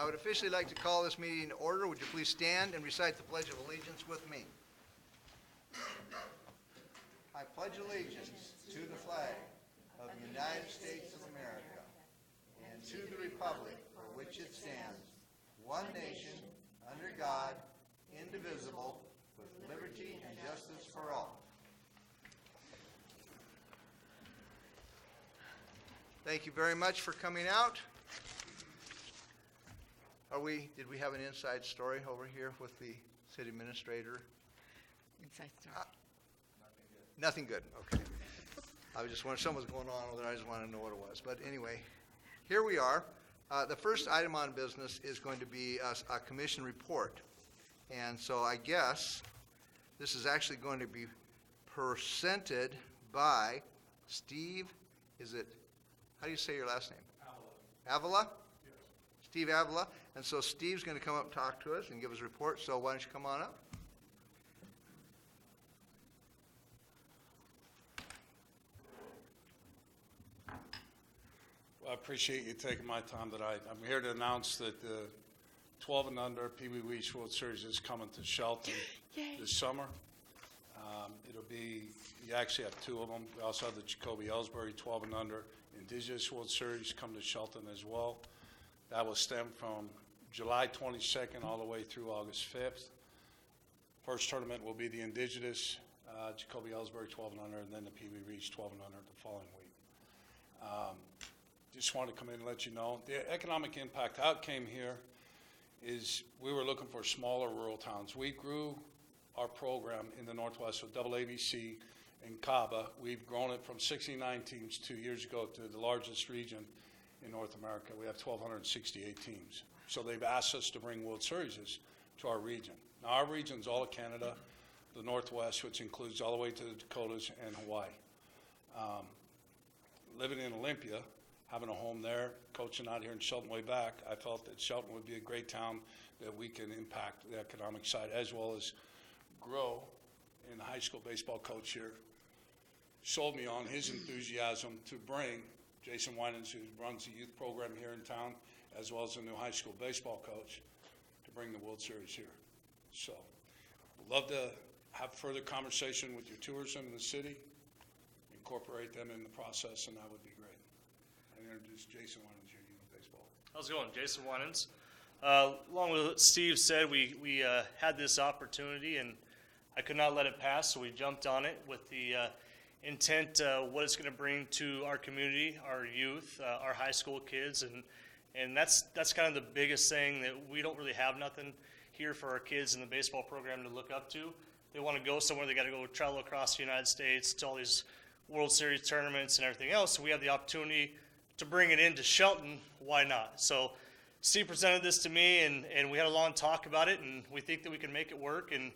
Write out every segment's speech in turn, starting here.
I would officially like to call this meeting to order. Would you please stand and recite the Pledge of Allegiance with me? I pledge allegiance to the flag of the United States of America and to the republic for which it stands, one nation, under God, indivisible, with liberty and justice for all. Thank you very much for coming out. Did we have an inside story over here with the city administrator? Inside story. Nothing good, okay. I was just wondering, something was going on over there, I just wanted to know what it was. But anyway, here we are. The first item on business is going to be a commission report. And so I guess this is actually going to be presented by Steve, how do you say your last name? Avila? Yes. Steve Avila. And so Steve's going to come up and talk to us and give us a report. So why don't you come on up? Well, I appreciate you taking my time tonight. I'm here to announce that the 12 and under Pee Wee Weesh World Series is coming to Shelton this summer. You actually have two of them. We also have the Jacoby Ellsbury 12 and under Indigenous World Series come to Shelton as well. That will stem from July 22nd all the way through August 5th. First tournament will be the Indigenous Jacoby Ellsbury 12 and under, and then the Pee Wee Weesh 12 and under the following week. Just wanted to come in and let you know. The economic impact, how it came here is we were looking for smaller rural towns. We grew our program in the Northwest with ABC and CABA. We've grown it from 69 teams 2 years ago to the largest region in North America. We have 1,268 teams. So they've asked us to bring World Series to our region. Now our region's all of Canada, the Northwest, which includes all the way to the Dakotas and Hawaii. Living in Olympia, having a home there, coaching out here in Shelton way back, I felt that Shelton would be a great town that we can impact the economic side as well as grow. And the high school baseball coach here sold me on his enthusiasm to bring Jason Winans, who runs the youth program here in town, as well as a new high school baseball coach, to bring the World Series here. So I'd love to have further conversation with your tourism in the city, incorporate them in the process, and that would be great. I introduce Jason Winans here, Youth Baseball. How's it going? Jason Winans. Along with what Steve said, we had this opportunity, and I could not let it pass, so we jumped on it with the intent what it's going to bring to our community, our youth, our high school kids, and that's kind of the biggest thing, that we don't really have nothing here for our kids in the baseball program to look up to. They want to go somewhere, they got to go travel across the United States to all these World Series tournaments and everything else. So we have the opportunity to bring it into Shelton. Why not? So Steve presented this to me, and we had a long talk about it, and we think that we can make it work. And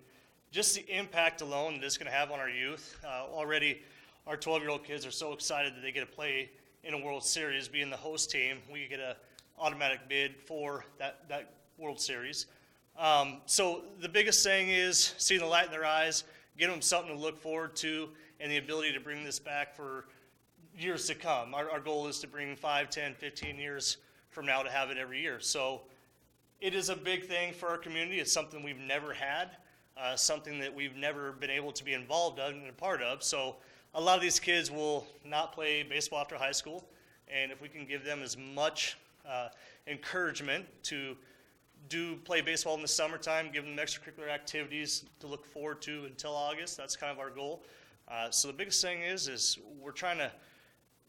just the impact alone that it's going to have on our youth. Already our 12-year-old kids are so excited that they get to play in a World Series, being the host team. We get an automatic bid for that World Series. So the biggest thing is seeing the light in their eyes, give them something to look forward to, and the ability to bring this back for years to come. Our goal is to bring 5, 10, 15 years from now to have it every year. So it is a big thing for our community. It's something we've never had, something that we've never been able to be involved in and a part of. So a lot of these kids will not play baseball after high school, and if we can give them as much encouragement to play baseball in the summertime, give them extracurricular activities to look forward to until August, that's kind of our goal. So the biggest thing is we're trying to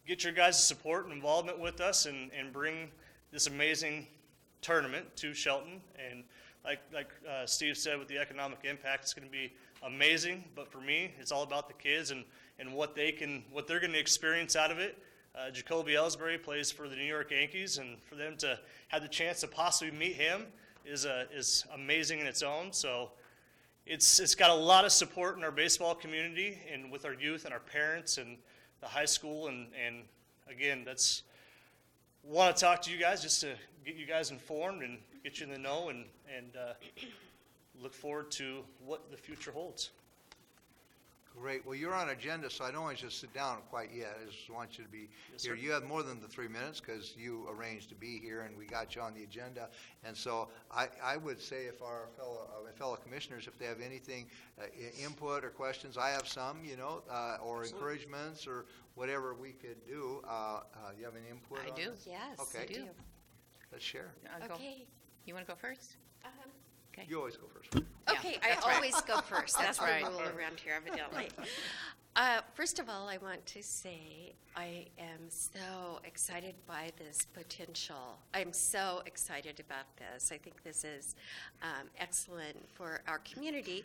get your guys' support and involvement with us and bring this amazing tournament to Shelton. And like Steve said, with the economic impact, it's going to be amazing. But for me, it's all about the kids and what they're going to experience out of it. Jacoby Ellsbury plays for the New York Yankees, and for them to have the chance to possibly meet him is amazing in its own. So it's got a lot of support in our baseball community and with our youth and our parents and the high school. And again, want to talk to you guys just to get you guys informed and get you in the know and look forward to what the future holds. Great. Well, you're on agenda, so I don't want you to sit down quite yet. I just want you to be Yes, here. sir. You have more than the 3 minutes because you arranged to be here and we got you on the agenda. And so I would say if our fellow commissioners, if they have anything, input or questions, I have some, or Absolutely. encouragements or whatever we could do. You have any input I on do. this? Yes. Okay. I do. Let's share. Go. Okay. You want to go first? Okay. You always go first. Yeah, Okay, I that's right. always go first. That's That's right. the rule around here, evidently. First of all, I want to say I am so excited by this potential. I'm so excited about this. I think this is excellent for our community.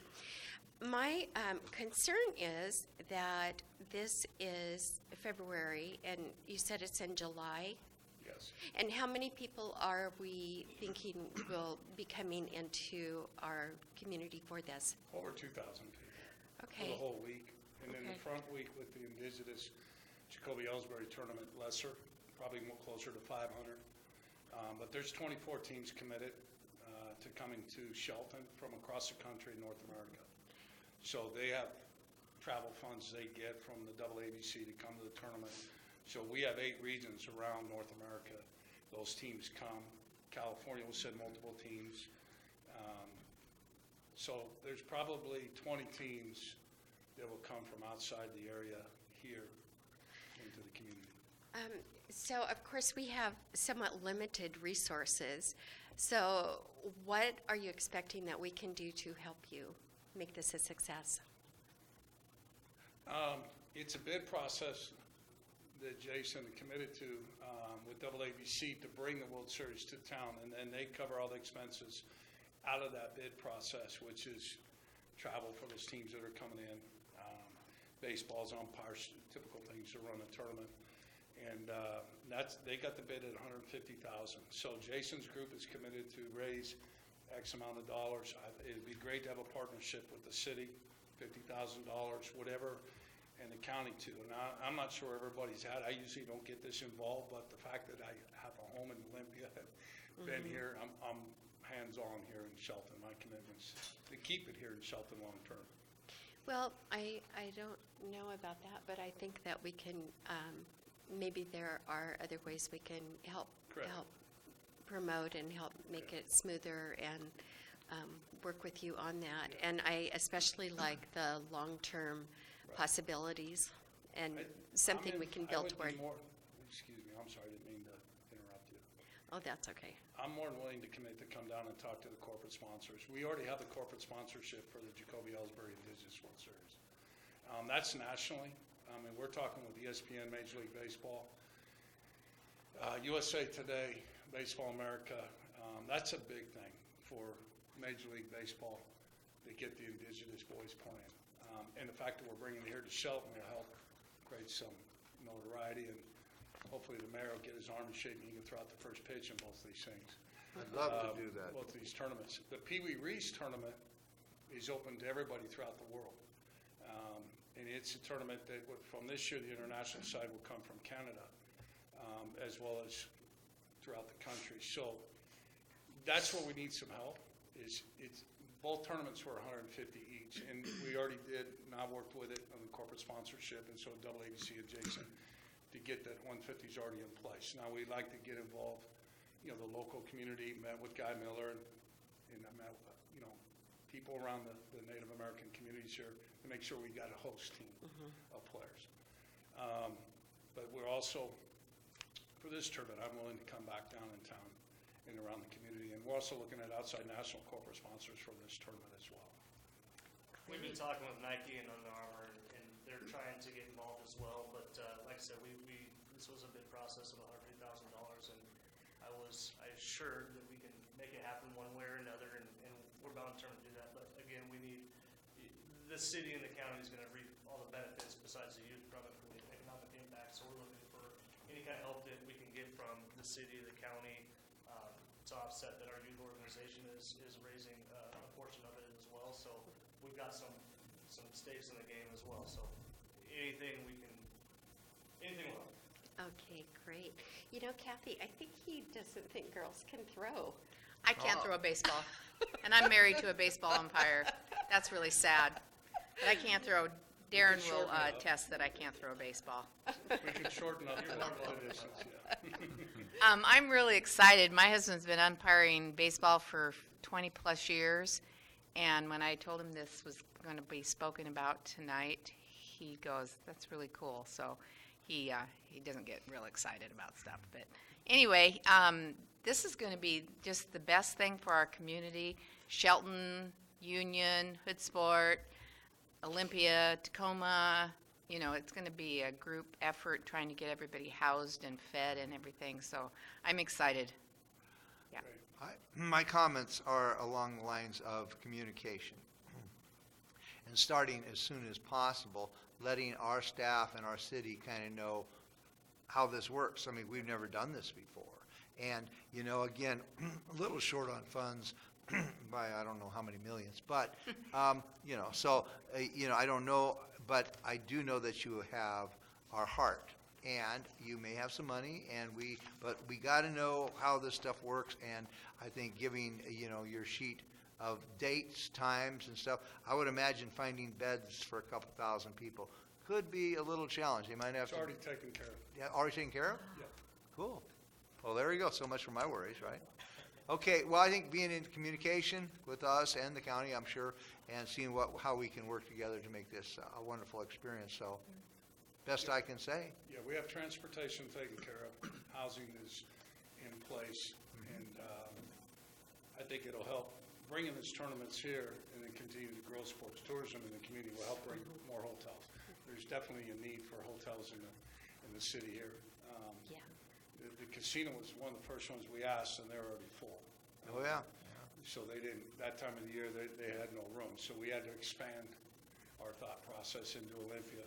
My concern is that this is February, and you said it's in July. Yes. And how many people are we thinking will be coming into our community for this? Over 2,000 people for Okay. the whole week. And then the Okay. front week with the Indigenous Jacoby Ellsbury tournament, lesser, probably more closer to 500. But there's 24 teams committed to coming to Shelton from across the country in North America. So they have travel funds they get from the AABC to come to the tournament. So we have 8 regions around North America. Those teams come. California will send multiple teams. So there's probably 20 teams that will come from outside the area here into the community. So, of course, we have somewhat limited resources. So what are you expecting that we can do to help you make this a success? It's a bid process that Jason committed to with AABC to bring the World Series to town, and then they cover all the expenses out of that bid process, which is travel for those teams that are coming in, baseballs, umpires, typical things to run a tournament. And they got the bid at $150,000. So Jason's group is committed to raise X amount of dollars. It'd be great to have a partnership with the city, $50,000, whatever, and the county too. And I'm not sure everybody's had. I usually don't get this involved, but the fact that I have a home in Olympia and been here, I'm hands-on here in Shelton. My commitment's to keep it here in Shelton long-term. Well, I don't know about that, but I think that we can, maybe there are other ways we can help Correct. promote and help make it smoother and work with you on that. And I especially like the long-term possibilities and something we can build toward. Excuse me, I'm sorry, I didn't mean to interrupt you. Oh, that's okay. I'm more than willing to commit to come down and talk to the corporate sponsors. We already have the corporate sponsorship for the Jacoby Ellsbury Indigenous World Series. That's nationally. I mean, we're talking with ESPN, Major League Baseball, USA Today, Baseball America. That's a big thing for Major League Baseball to get the Indigenous boys playing. And the fact that we're bringing it here to Shelton will help create some notoriety, and hopefully the mayor will get his arm in shape and he can throw out the first pitch in both of these things. I'd love to do that. Both of these tournaments. The Pee Wee Reese tournament is open to everybody throughout the world. And it's a tournament that from this year, the international side will come from Canada, as well as throughout the country. So that's where we need some help. Both tournaments were $150 each, and we already did, and I worked with it on the corporate sponsorship, and so AABC and Jason, to get that 150s already in place. Now, we'd like to get involved, the local community, met with Guy Miller, and I met, people around the Native American communities here to make sure we got a host team of players. But we're also, for this tournament, I'm willing to come back down in town and around the community. And we're also looking at outside national corporate sponsors for this tournament as well. We've been talking with Nike and Under Armour, and they're trying to get involved as well. But like I said, this was a bid process of $150,000, and I was assured that we can make it happen one way or another, and we're bound to do that. But again, we need the city and the county is going to reap all the benefits besides the youth from it, from the economic impact. So we're looking for any kind of help that we can get from the city, the county, to offset that our youth organization is raising a portion of it as well. So we've got some stakes in the game as well. So anything will help. Okay, great. Kathy, I think he doesn't think girls can throw. I can't throw a baseball, and I'm married to a baseball umpire. That's really sad. But I can't throw Darren will shorten it up. attest that I can't throw a baseball. We can shorten up the distance, yeah. I'm really excited. My husband's been umpiring baseball for 20-plus years, and when I told him this was going to be spoken about tonight, he goes, "That's really cool." So he doesn't get real excited about stuff. But anyway, this is going to be just the best thing for our community. Shelton, Union, Hoodsport, Olympia, Tacoma, you know, it's going to be a group effort trying to get everybody housed and fed and everything. So I'm excited. Yeah. My comments are along the lines of communication. And starting as soon as possible, letting our staff and our city kind of know how this works. I mean, we've never done this before. And, you know, again, a little short on funds by I don't know how many millions, but, you know, so, you know, I don't know, but I do know that you have our heart. And you may have some money, but we got to know how this stuff works. And I think giving, you know, your sheet of dates, times, and stuff, I would imagine finding beds for a couple thousand people could be a little challenge. They might have It's to. already taken care of. Yeah, already taken care of? Yeah. Cool. Well, there you go. So much for my worries, right? Okay, well, I think being in communication with us and the county, I'm sure, and seeing how we can work together to make this a wonderful experience. So, best I can say. Yeah, we have transportation taken care of, housing is in place, and I think it'll help bringing these tournaments here and then continue to grow sports tourism in the community will help bring more hotels. There's definitely a need for hotels in the city here. Yeah. The casino was one of the first ones we asked, and they're already full. Oh, yeah. So they didn't, that time of the year, they had no room, so we had to expand our thought process into Olympia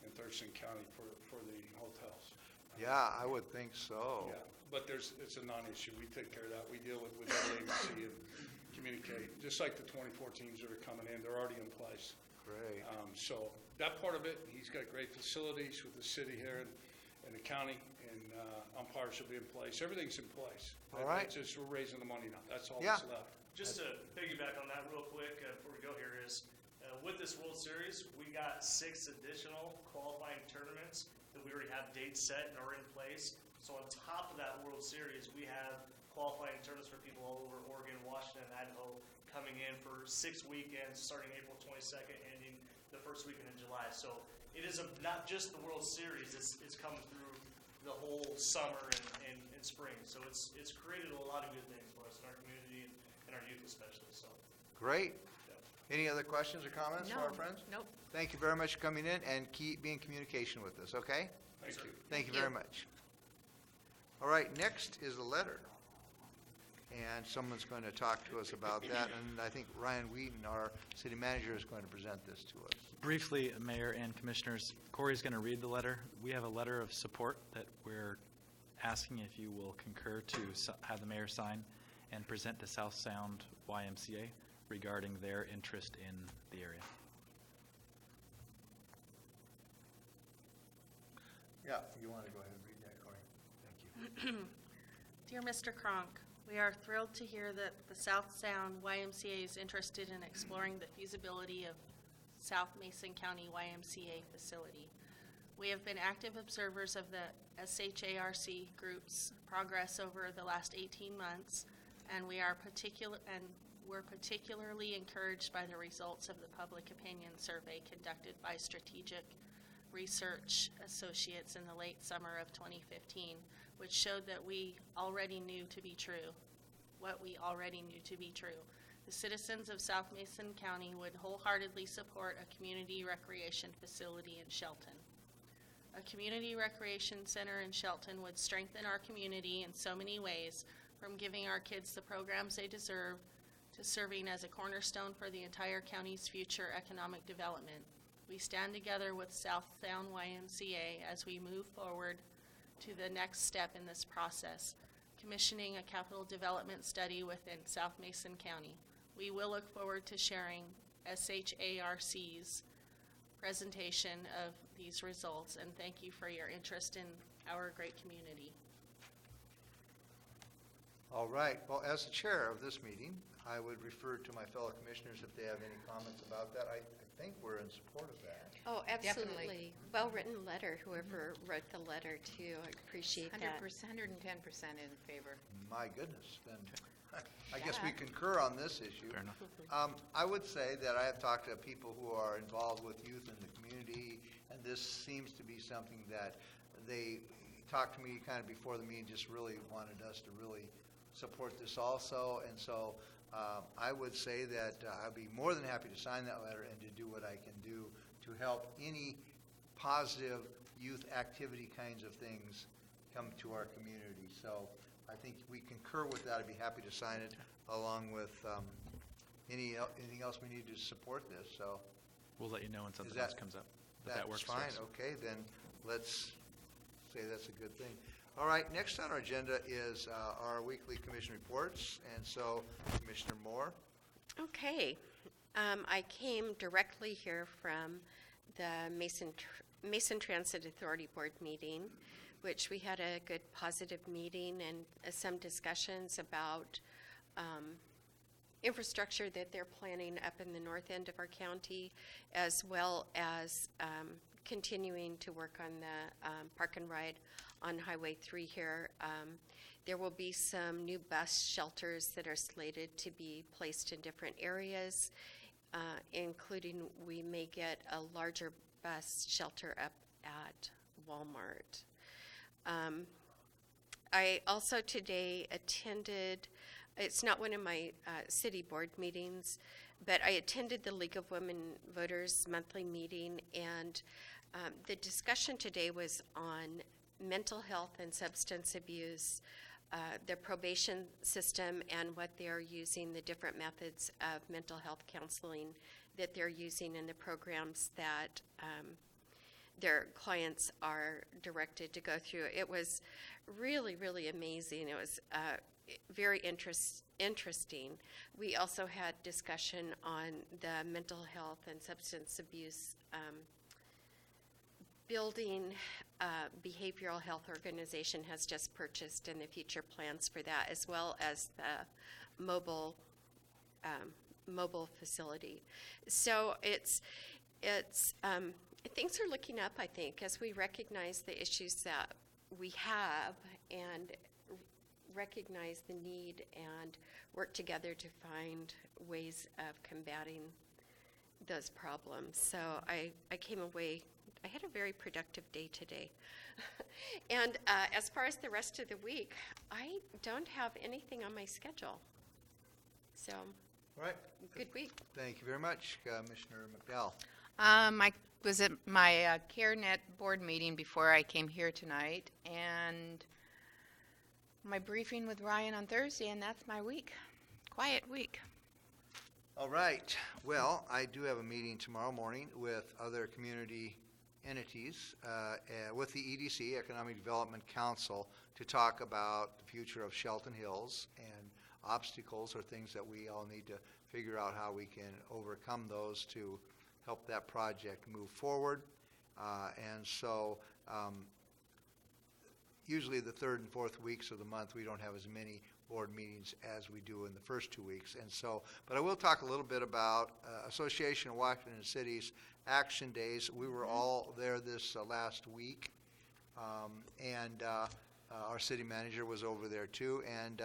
and Thurston County for the hotels. Yeah, I would think so. Yeah, but it's a non-issue. We take care of that. We deal with that agency and communicate, just like the 24 teams that are coming in, they're already in place. Great. So that part of it, he's got great facilities with the city here and the county, and umpires will be in place. Everything's in place. All right. It's just we're raising the money now. That's all Yeah. that's left. Just to piggyback on that real quick before we go here is, with this World Series, we got 6 additional qualifying tournaments that we already have dates set and are in place. So on top of that World Series, we have qualifying tournaments for people all over Oregon, Washington, and Idaho coming in for 6 weekends, starting April 22nd, ending the first weekend in July. So it is not just the World Series, it's coming through the whole summer and spring. So it's created a lot of good things for us in our community and our youth especially. So Great. yeah. Any other questions or comments from our No. friends? Nope. Thank you very much for coming in and be in communication with us, okay? Thank you. Thank you you. very much. All right, next is a letter. And someone's going to talk to us about that, and I think Ryan Wheaton, our city manager, is going to present this to us. Briefly, Mayor and Commissioners, Corey's going to read the letter. We have a letter of support that we're asking if you will concur to have the mayor sign and present to South Sound YMCA regarding their interest in the area. Yeah, you want to go ahead and read that, Corey? Thank you. Dear Mr. Kronk, we are thrilled to hear that the South Sound YMCA is interested in exploring the feasibility of South Mason County YMCA facility. We have been active observers of the SHARC group's progress over the last 18 months, and we're particularly encouraged by the results of the public opinion survey conducted by Strategic Research Associates in the late summer of 2015, which showed that what we already knew to be true. The citizens of South Mason County would wholeheartedly support a community recreation facility in Shelton. A community recreation center in Shelton would strengthen our community in so many ways, from giving our kids the programs they deserve to serving as a cornerstone for the entire county's future economic development. We stand together with South Sound YMCA as we move forward to the next step in this process, commissioning a capital development study within South Mason County. We will look forward to sharing SHARC's presentation of these results, and thank you for your interest in our great community. All right, well, as the chair of this meeting, I would refer to my fellow commissioners if they have any comments about that. I think we're in support of that. Oh, Definitely. absolutely. Well-written letter, whoever wrote the letter too. I appreciate that. 110% in favor. My goodness, then, I guess we concur on this issue. Fair enough. I would say that I have talked to people who are involved with youth in the community, and this seems to be something that they talked to me kind of before the meeting, just really wanted us to really support this also. And so I would say that I'd be more than happy to sign that letter and to do what I can do to help any positive youth activity kinds of things come to our community. So I think we concur with that. I'd be happy to sign it along with anything else we need to support this. So We'll let you know when something that- else comes up. But that that's works for fine. us. Okay, then let's say that's a good thing. All right, next on our agenda is our weekly commission reports. And so Commissioner Moore. Okay. I came directly here from the Mason Transit Authority Board meeting, which we had a good positive meeting and some discussions about infrastructure that they're planning up in the north end of our county, as well as continuing to work on the park and ride on Highway 3 here. There will be some new bus shelters that are slated to be placed in different areas, including we may get a larger bus shelter up at Walmart. I also today attended, it's not one of my city board meetings, but I attended the League of Women Voters monthly meeting, and the discussion today was on mental health and substance abuse, the probation system, and what they're using, the different methods of mental health counseling that they're using in the programs that their clients are directed to go through. It was really, really amazing. It was very interesting. We also had discussion on the mental health and substance abuse building. Behavioral health organization has just purchased, and the future plans for that, as well as the mobile facility. So it's things are looking up, I think, as we recognize the issues that we have and recognize the need and work together to find ways of combating those problems. So I came away, I had a very productive day today. And as far as the rest of the week, I don't have anything on my schedule. So, All right, good week. thank you very much, Commissioner McDowell. I was at my CareNet board meeting before I came here tonight, and my briefing with Ryan on Thursday, and that's my week. Quiet week. All right. Well, I do have a meeting tomorrow morning with other community entities, with the EDC, Economic Development Council, to talk about the future of Shelton Hills and obstacles or things that we all need to figure out how we can overcome those to help that project move forward. And so usually the third and fourth weeks of the month, we don't have as many board meetings as we do in the first 2 weeks. And so, but I will talk a little bit about Association of Washington Cities Action Days. We were all there this last week, and our city manager was over there too. And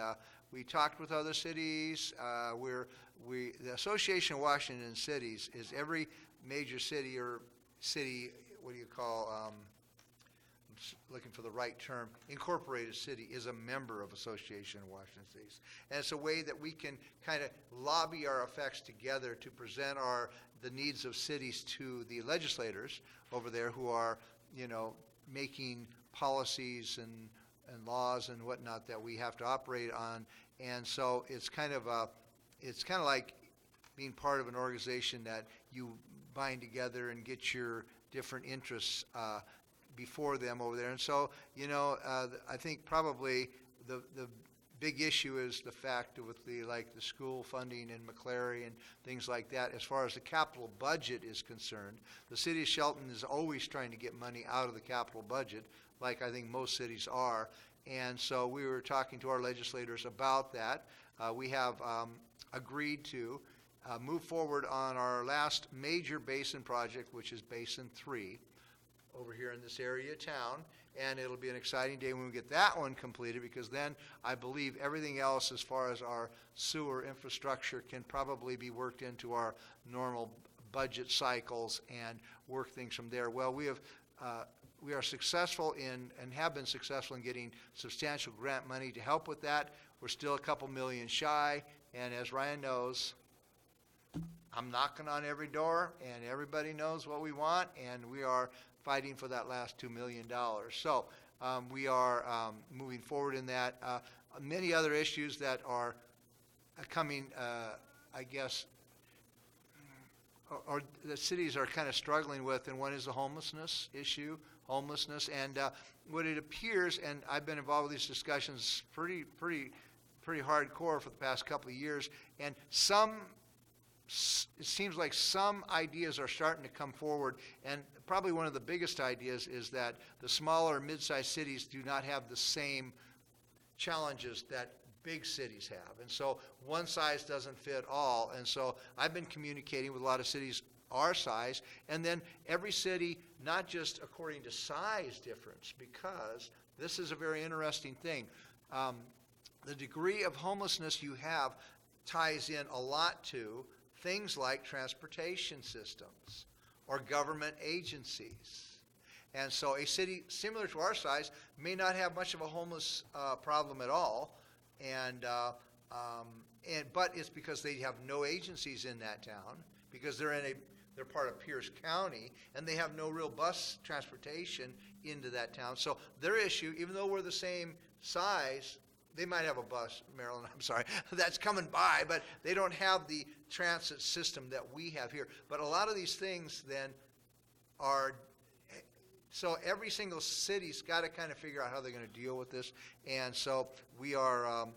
we talked with other cities. The Association of Washington Cities is every major city or city, what do you call, looking for the right term, incorporated city is a member of Association of Washington Cities. And it's a way that we can kind of lobby our effects together to present the needs of cities to the legislators over there who are, making policies and laws and whatnot that we have to operate on. And so it's kind of like being part of an organization that you bind together and get your different interests before them over there. And so, I think probably the big issue is the fact with the school funding in McClary and things like that. As far as the capital budget is concerned, the city of Shelton is always trying to get money out of the capital budget, like I think most cities are. And so we were talking to our legislators about that. We have agreed to move forward on our last major basin project, which is Basin 3, over here in this area of town. And it'll be an exciting day when we get that one completed, because then I believe everything else as far as our sewer infrastructure can probably be worked into our normal budget cycles and work things from there. Well, we are successful in, and have been successful in, getting substantial grant money to help with that. We're still a couple million shy, and as Ryan knows, I'm knocking on every door, and everybody knows what we want, and we are fighting for that last $2 million. So we are moving forward in that. Many other issues that are coming, I guess, or the cities are kind of struggling with, and one is the homelessness issue, and what it appears, and I've been involved with these discussions pretty hardcore for the past couple of years, and it seems like some ideas are starting to come forward, and probably one of the biggest ideas is that the smaller mid-sized cities do not have the same challenges that big cities have. And so one size doesn't fit all. And so I've been communicating with a lot of cities our size, and then every city, not just according to size difference, because this is a very interesting thing. The degree of homelessness you have ties in a lot to things like transportation systems or government agencies. And so a city similar to our size may not have much of a homeless problem at all, but it's because they have no agencies in that town, because they're part of Pierce County, and they have no real bus transportation into that town. So their issue, even though we're the same size, they might have a bus, Maryland, I'm sorry, that's coming by, but they don't have the transit system that we have here. But a lot of these things then are, so every single city's got to kind of figure out how they're going to deal with this. And so we are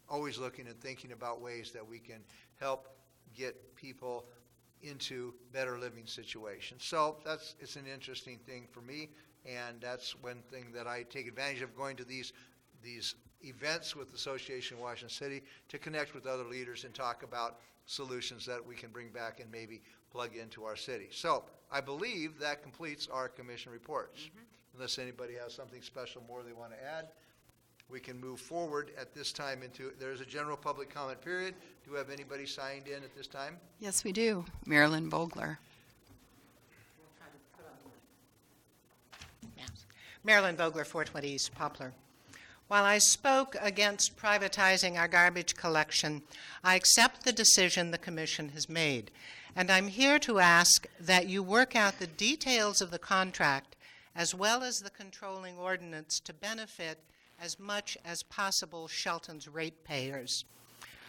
always looking and thinking about ways that we can help get people into better living situations. So it's an interesting thing for me, and that's one thing that I take advantage of, going to these events with the Association of Washington City to connect with other leaders and talk about solutions that we can bring back and maybe plug into our city. So I believe that completes our commission reports. Unless anybody has something special more they want to add, we can move forward at this time into, there's a general public comment period. Do we have anybody signed in at this time? Yes, we do. Marilyn Vogler. Marilyn Vogler, 420 East Poplar. While I spoke against privatizing our garbage collection, I accept the decision the Commission has made, and I'm here to ask that you work out the details of the contract as well as the controlling ordinance to benefit as much as possible Shelton's ratepayers.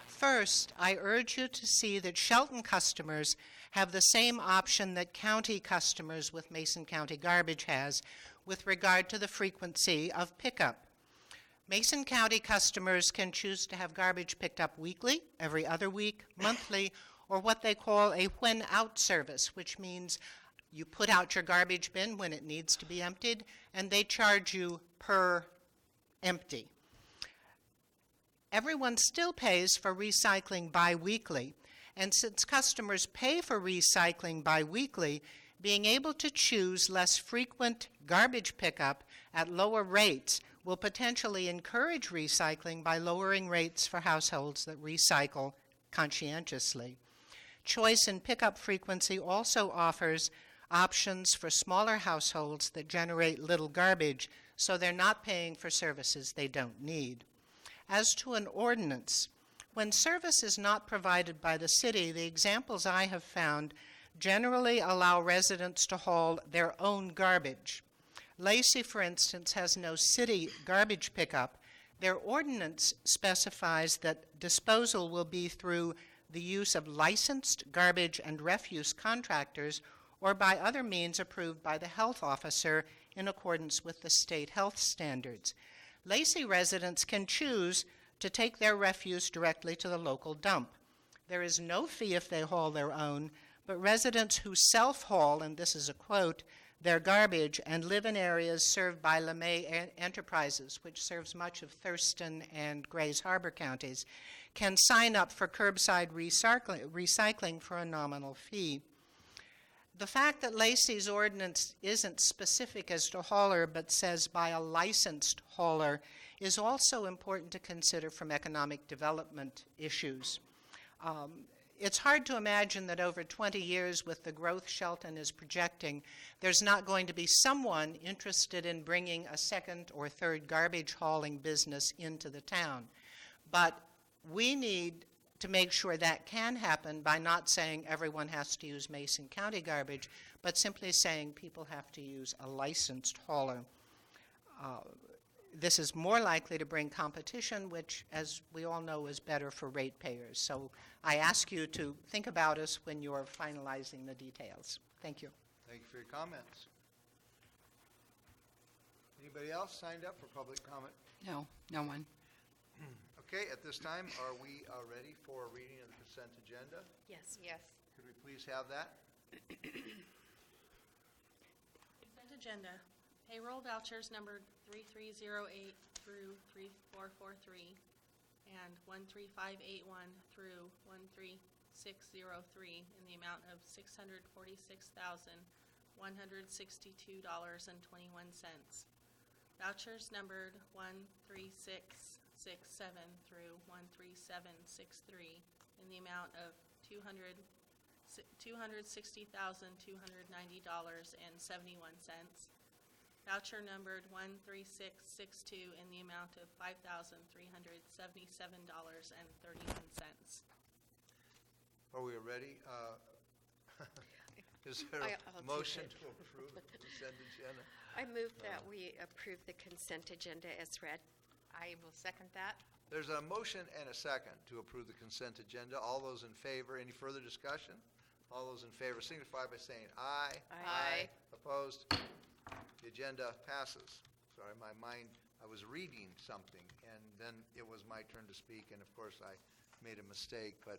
First, I urge you to see that Shelton customers have the same option that county customers with Mason County Garbage has with regard to the frequency of pickup. Mason County customers can choose to have garbage picked up weekly, every other week, monthly, or what they call a when-out service, which means you put out your garbage bin when it needs to be emptied, and they charge you per empty. Everyone still pays for recycling biweekly, and since customers pay for recycling biweekly, being able to choose less frequent garbage pickup at lower rates will potentially encourage recycling by lowering rates for households that recycle conscientiously. Choice in pickup frequency also offers options for smaller households that generate little garbage, so they're not paying for services they don't need. As to an ordinance, when service is not provided by the city, the examples I have found generally allow residents to haul their own garbage. Lacey, for instance, has no city garbage pickup. Their ordinance specifies that disposal will be through the use of licensed garbage and refuse contractors or by other means approved by the health officer in accordance with the state health standards. Lacey residents can choose to take their refuse directly to the local dump. There is no fee if they haul their own, but residents who self-haul, and this is a quote, their garbage and live in areas served by LeMay Enterprises, which serves much of Thurston and Grays Harbor counties, can sign up for curbside recycling for a nominal fee. The fact that Lacey's ordinance isn't specific as to hauler but says by a licensed hauler is also important to consider from economic development issues. It's hard to imagine that over 20 years, with the growth Shelton is projecting, there's not going to be someone interested in bringing a second or third garbage hauling business into the town. But we need to make sure that can happen by not saying everyone has to use Mason County garbage, but simply saying people have to use a licensed hauler. This is more likely to bring competition, which, as we all know, is better for ratepayers. So I ask you to think about us when you're finalizing the details. Thank you. Thank you for your comments. Anybody else signed up for public comment? No, no one. Okay, at this time, are we ready for a reading of the consent agenda? Yes. Yes. Could we please have that? Consent agenda. Payroll vouchers numbered 3308 through 3443 and 13581 through 13603 in the amount of $646,162.21. Vouchers numbered 13667 through 13763 in the amount of $260,290.71. Voucher numbered 13662 in the amount of $5,377.31. Are we ready? Is there I'll a do motion it. to approve the consent agenda? I move that we approve the consent agenda as read. I will second that. There's a motion and a second to approve the consent agenda. All those in favor, any further discussion? All those in favor signify by saying aye. Aye. Opposed? The agenda passes. Sorry, my mind, I was reading something, and then it was my turn to speak, and of course I made a mistake, but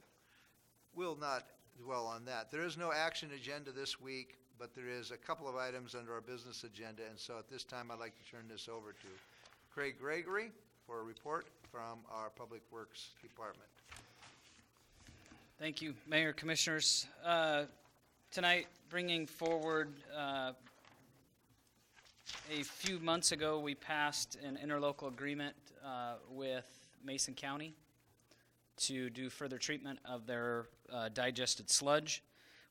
we'll not dwell on that. There is no action agenda this week, but there is a couple of items under our business agenda, and so at this time I'd like to turn this over to Craig Gregory for a report from our Public Works Department. Thank you, Mayor, Commissioners. Tonight, bringing forward, a few months ago, we passed an interlocal agreement with Mason County to do further treatment of their digested sludge.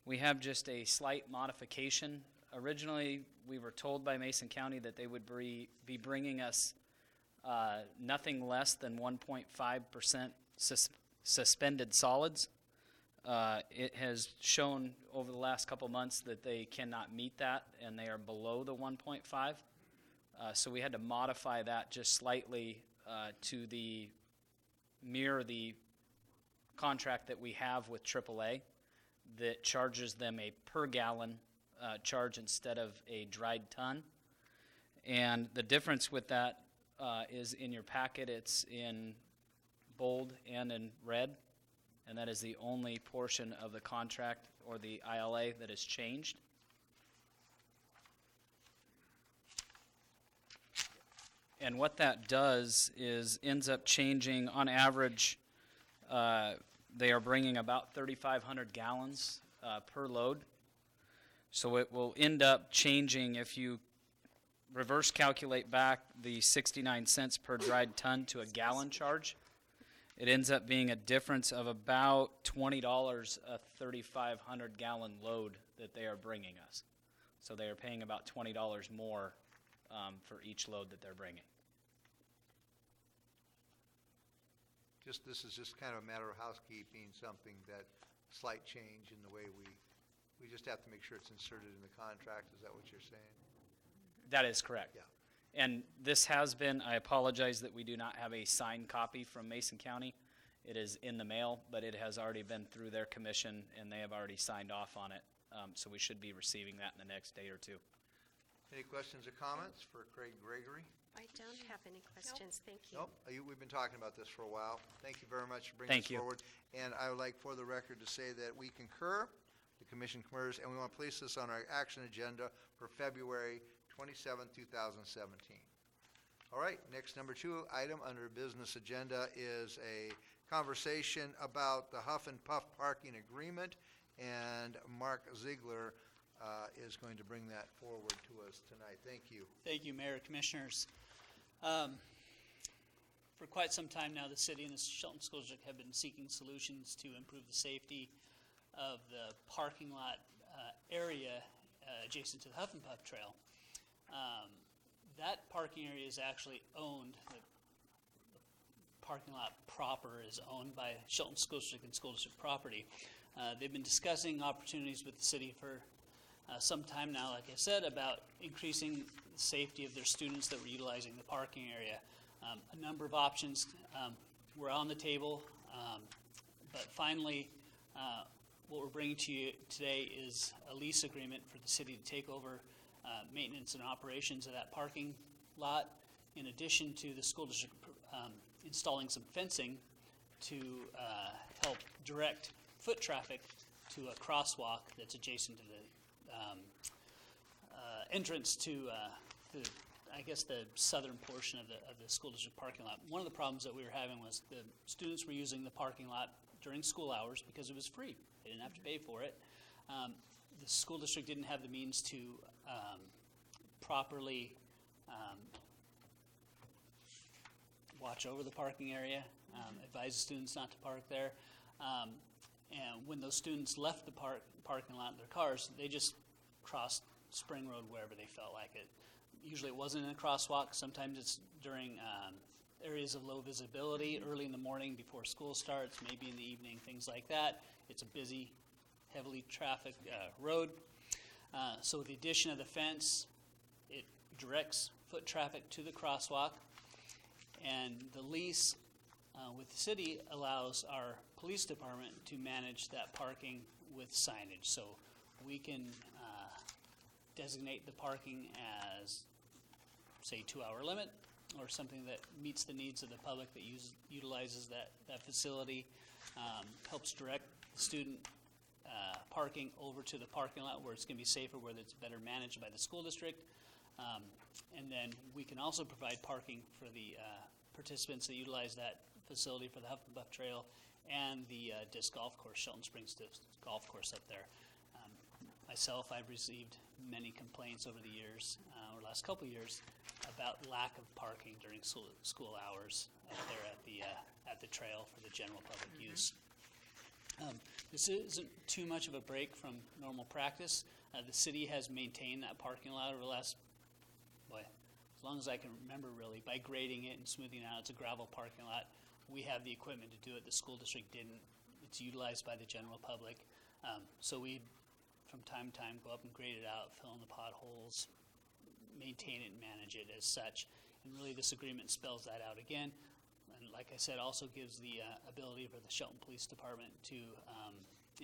We have just a slight modification. Originally, we were told by Mason County that they would be bringing us nothing less than 1.5% suspended solids. It has shown over the last couple months that they cannot meet that, and they are below the 1.5. So we had to modify that just slightly to mirror the contract that we have with AAA that charges them a per gallon charge instead of a dried ton. And the difference with that is in your packet, it's in bold and in red. And that is the only portion of the contract or the ILA that has changed. And what that does is ends up changing, on average, they are bringing about 3,500 gallons per load. So it will end up changing, if you reverse calculate back the 69 cents per dried ton to a gallon charge, it ends up being a difference of about $20 a 3,500 gallon load that they are bringing us. So they are paying about $20 more for each load that they're bringing. This is just kind of a matter of housekeeping, something that, slight change in the way we just have to make sure it's inserted in the contract. Is that what you're saying? That is correct. Yeah. And this has been, I apologize that we do not have a signed copy from Mason County. It is in the mail, but it has already been through their commission, and they have already signed off on it. So we should be receiving that in the next day or two. Any questions or comments for Craig Gregory? I don't have any questions. Thank you. Nope. We've been talking about this for a while. Thank you very much for bringing Thank this you. forward. And I would like for the record to say that we concur. The commission commerce, and we want to place this on our action agenda for February 27, 2017. All right, next number 2 item under business agenda is a conversation about the Huff and Puff parking agreement, and Mark Ziegler is going to bring that forward to us tonight. Thank you. Thank you, Mayor, Commissioners. For quite some time now, the city and the Shelton School District have been seeking solutions to improve the safety of the parking lot area adjacent to the Huff and Puff Trail. That parking area is actually owned, the parking lot proper is owned by Shelton School District and School District property. They've been discussing opportunities with the city for some time now, like I said, about increasing the safety of their students that were utilizing the parking area. A number of options were on the table, but finally, what we're bringing to you today is a lease agreement for the city to take over maintenance and operations of that parking lot, in addition to the school district installing some fencing to help direct foot traffic to a crosswalk that's adjacent to the entrance to I guess the southern portion of the school district parking lot. One of the problems that we were having was the students were using the parking lot during school hours because it was free. They didn't have to pay for it. The school district didn't have the means to properly watch over the parking area, advise the students not to park there. And when those students left the parking lot in their cars, they just crossed Spring Road wherever they felt like it. Usually it wasn't in a crosswalk. Sometimes it's during areas of low visibility, early in the morning before school starts, maybe in the evening, things like that. It's a busy, heavily trafficked road. So with the addition of the fence, it directs foot traffic to the crosswalk. And the lease with the city allows our police department to manage that parking with signage. So we can designate the parking as, say, 2-hour limit, or something that meets the needs of the public that utilizes that facility, helps direct student parking over to the parking lot where it's going to be safer, where it's better managed by the school district. And then we can also provide parking for the participants that utilize that facility for the Huff and Puff Trail and the disc golf course, Shelton Springs Disc Golf Course up there. Myself, I've received many complaints over the years, or last couple of years, about lack of parking during school hours up there at the trail for the general public use. This isn't too much of a break from normal practice. The city has maintained that parking lot over the last, as long as I can remember really, by grading it and smoothing it out. It's a gravel parking lot. We have the equipment to do it. The school district didn't. It's utilized by the general public. So we, from time to time, go up and grade it out, fill in the potholes, maintain it and manage it as such. And really this agreement spells that out again. And like I said, also gives the ability for the Shelton Police Department to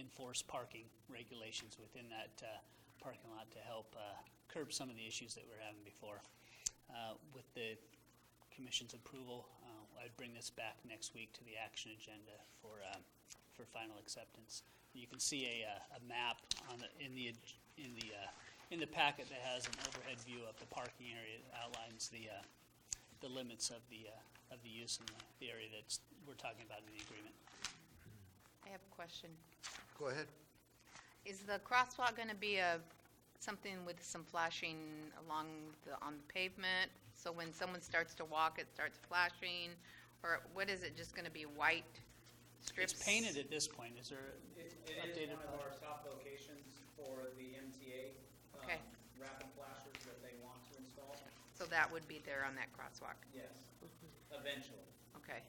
enforce parking regulations within that parking lot to help curb some of the issues that we were having before. With the Commission's approval, I'd bring this back next week to the action agenda for final acceptance. You can see a map on in the packet that has an overhead view of the parking area. It outlines the limits of the use in the area that we're talking about in the agreement. I have a question. Go ahead. Is the crosswalk going to be something with some flashing on the pavement? So when someone starts to walk, it starts flashing? Or what is it, just going to be white strips? It's painted at this point. Is there It is updated? one of our top locations for the MTA Okay. rapid flashers that they want to install. So that would be there on that crosswalk? Yes, eventually. Okay.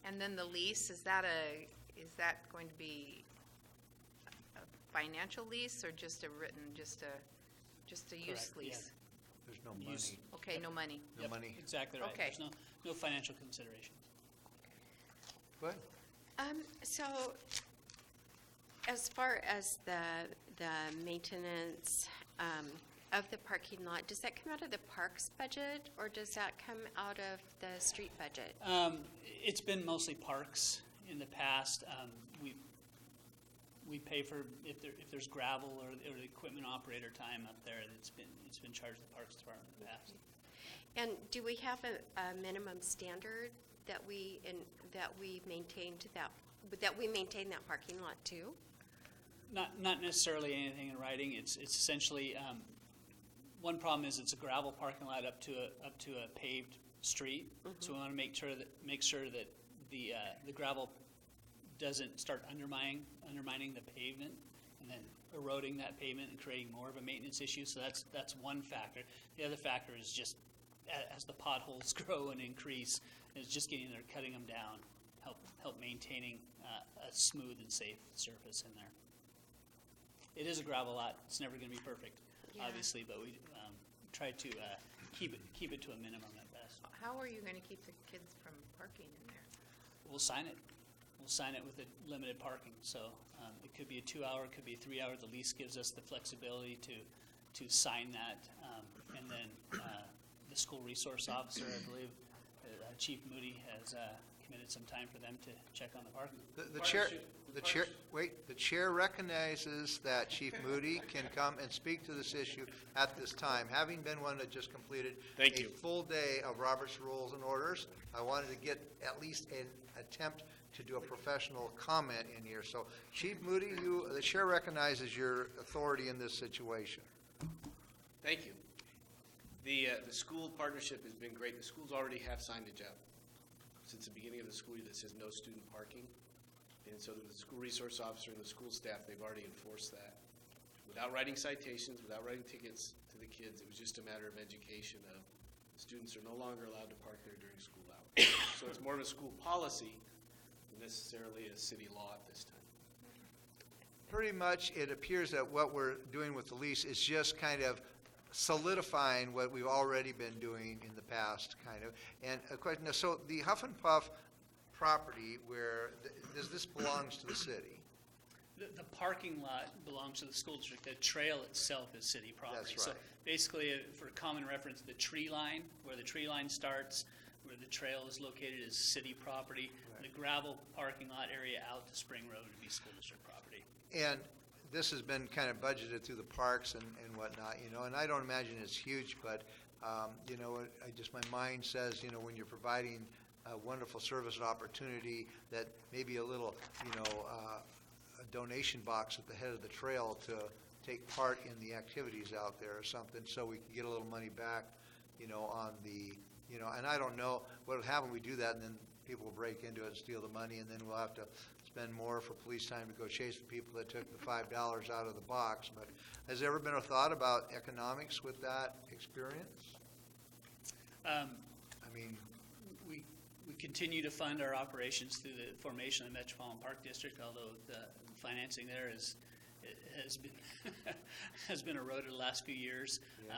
And then the lease, is that going to be a financial lease or just a written, just a use Correct, yeah. lease? There's no Use- money. Okay, no money. No Yep, money. Exactly right. Okay. There's no financial consideration. Go ahead. So as far as the maintenance of the parking lot, does that come out of the parks budget or does that come out of the street budget? It's been mostly parks in the past. we pay for, if there's gravel or the equipment operator time up there, it's been charged to the Parks Department in the past. And do we have a minimum standard that we maintain that parking lot too? Not necessarily anything in writing. It's essentially, one problem is it's a gravel parking lot up to a paved street. So we want to make sure that the gravel doesn't start undermining the pavement and then eroding that pavement and creating more of a maintenance issue. So that's one factor. The other factor is just as the potholes grow and increase, is just getting there, cutting them down, help maintaining a smooth and safe surface in there. It is a gravel lot. It's never going to be perfect, obviously, but we try to keep it to a minimum at best. How are you going to keep the kids from parking in there? We'll sign it. We'll sign it with a limited parking. So it could be a 2-hour, it could be a 3-hour. The lease gives us the flexibility to sign that, and then the school resource officer, I believe, Chief Moody has committed some time for them to check on the parking. The chair recognizes that Chief Moody can come and speak to this issue at this time. Having been one that just completed a full day of Robert's Rules and Orders, I wanted to get at least an attempt to do a professional comment in here. So, Chief Moody, the chair recognizes your authority in this situation. Thank you. The school partnership has been great. The schools already have signage out since the beginning of the school year that says no student parking. And so the school resource officer and the school staff, they've already enforced that. Without writing citations, without writing tickets to the kids, it was just a matter of education of students are no longer allowed to park there during school hours. So it's more of a school policy than necessarily a city law at this time. Pretty much, it appears that what we're doing with the lease is just kind of solidifying what we've already been doing in the past, kind of. And a question, so the Huff and Puff property, does this belongs to the city? The parking lot belongs to the school district. The trail itself is city property. That's right. So basically, for common reference, the tree line, where the tree line starts, where the trail is located, is city property. Right. The gravel parking lot area out to Spring Road would be school district property. And this has been kind of budgeted through the parks and whatnot, and I don't imagine it's huge, but, my mind says, when you're providing a wonderful service and opportunity, that maybe a little, a donation box at the head of the trail to take part in the activities out there or something, so we can get a little money back, on the, and I don't know what will happen when we do that, and then people will break into it and steal the money, and then we'll have to spend more for police time to go chase the people that took the $5 out of the box. But has there ever been a thought about economics with that experience? We continue to fund our operations through the formation of the Metropolitan Park District, although the financing there has been eroded the last few years. Yeah.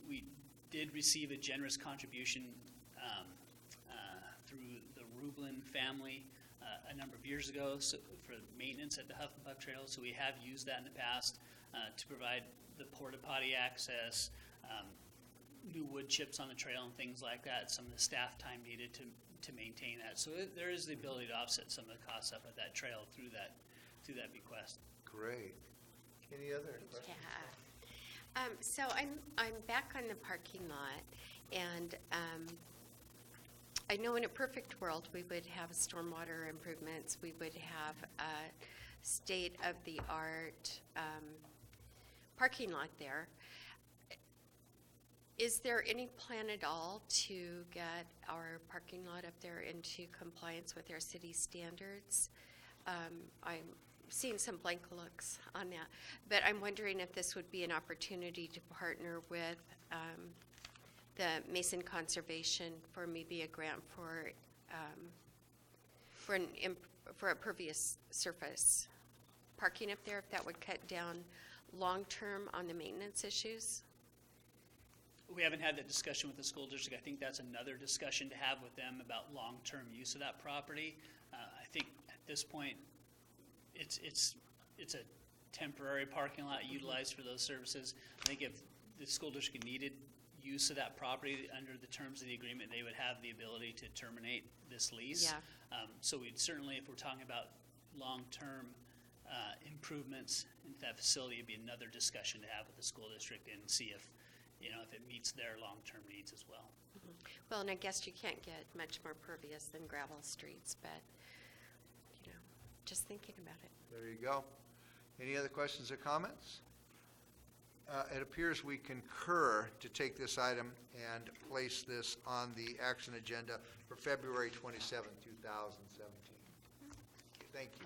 We did receive a generous contribution through the Rublin family a number of years ago for maintenance at the Huff and Puff Trail. So we have used that in the past to provide the porta potty access, new wood chips on the trail and things like that, some of the staff time needed to maintain that. So there is the ability to offset some of the costs up at that trail through that bequest. Great. Any other questions? Yeah. So I'm back on the parking lot, and I know in a perfect world we would have stormwater improvements, we would have a state-of-the-art parking lot there. Is there any plan at all to get our parking lot up there into compliance with our city standards? I'm seeing some blank looks on that, but I'm wondering if this would be an opportunity to partner with the Mason Conservation for maybe a grant for a pervious surface parking up there, if that would cut down long-term on the maintenance issues. We haven't had that discussion with the school district. I think that's another discussion to have with them about long-term use of that property. I think at this point, it's a temporary parking lot utilized for those services. I think if the school district needed use of that property under the terms of the agreement, they would have the ability to terminate this lease. Yeah. So we'd certainly, if we're talking about long-term improvements in that facility would be another discussion to have with the school district and see if, if it meets their long-term needs as well. Well, and I guess you can't get much more pervious than gravel streets, but, just thinking about it. There you go. Any other questions or comments? It appears we concur to take this item and place this on the action agenda for February 27, 2017. Thank you.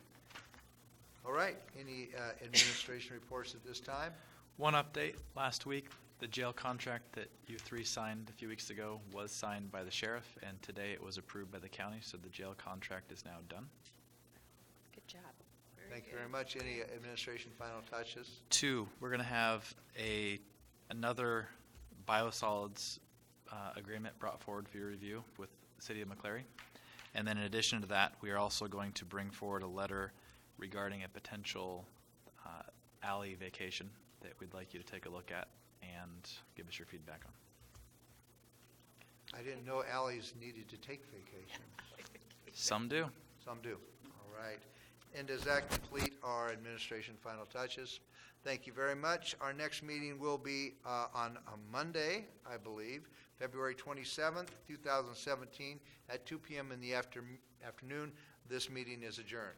All right, any administration reports at this time? One update, last week, the jail contract that you three signed a few weeks ago was signed by the sheriff, and today it was approved by the county, so the jail contract is now done. Good job. Thank you very much. Any administration final touches? Two, we're going to have another biosolids agreement brought forward for your review with the city of McCleary. And then in addition to that, we are also going to bring forward a letter regarding a potential alley vacation that we'd like you to take a look at and give us your feedback on. I didn't know alleys needed to take vacation. Some do. Some do. All right. And does that complete our administration final touches? Thank you very much. Our next meeting will be on a Monday, I believe, February 27th, 2017, at 2 p.m. in the afternoon. This meeting is adjourned.